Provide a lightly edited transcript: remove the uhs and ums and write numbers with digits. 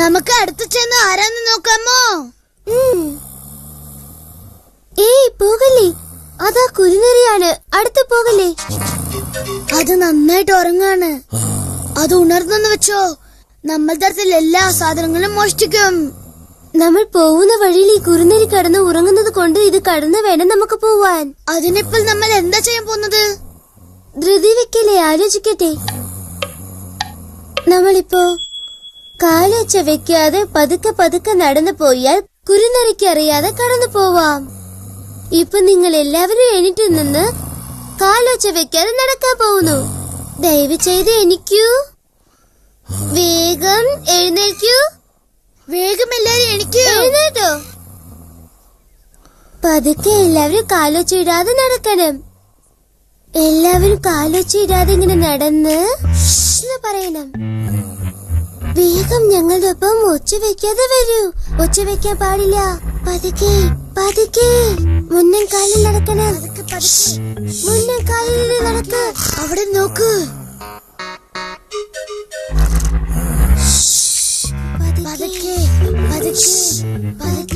നമുക്ക് അടുത്ത് ചെന്ന് ആരാന്ന് നോക്കാമോ? ഏയ് പോകല്ലേ, അതാ കുരുനരിയാണ്. അടുത്ത് പോകല്ലേ. അത് നന്നായിട്ട് ഉറങ്ങാണ്. അത് ഉണർന്നെന്ന് വെച്ചോ, നമ്മൾ തരത്തിൽ എല്ലാ സാധനങ്ങളും മോഷ്ടിക്കും. നമ്മൾ പോകുന്ന വഴിയിൽ ഈ കുരുനരി കടന്ന് ഉറങ്ങുന്നത് കൊണ്ട് ഇത് കടന്ന് വേണം നമുക്ക് പോവാൻ. അതിനിപ്പോൾ നമ്മൾ എന്താ ചെയ്യാൻ പോകുന്നത്? ധൃതി വെക്കല്ലേ, ആലോചിക്കട്ടെ. നമ്മളിപ്പോ കാലൊച്ച വെക്കാതെ പതുക്കെ പതുക്കെ നടന്നു പോയാൽ കുരുനരിക്ക് അറിയാതെ കടന്നു പോവാം. ഇപ്പൊ നിങ്ങൾ എല്ലാവരും എണീറ്റ് നിന്ന് കാലൊച്ച വെക്കാതെ നടക്കാൻ പോകുന്നു. ദയവ് ചെയ്ത് എണീക്കൂ, വേഗം എഴുന്നേൽക്കൂ. വേഗം എല്ലാരും എഴുന്നേറ്റോ? പതുക്കെ എല്ലാവരും കാലൊച്ച ഇടാതെ നടക്കണം. എല്ലാവരും കാലൊച്ച ഇടാതെ ഇങ്ങനെ നടന്ന് പറയണം. വേഗം ഞങ്ങളുടെ ഒപ്പം ഒച്ച വെക്കാതെ വരൂ. ഒച്ച വെക്കാൻ പാടില്ല. പതുക്കെ പതുക്കെ മുന്നേ കാലിൽ നടക്കണം. മുന്നേ കാലിൽ നടക്ക്. അവിടെ നോക്ക്. പതുക്കെ പതുക്കെ പതുക്കെ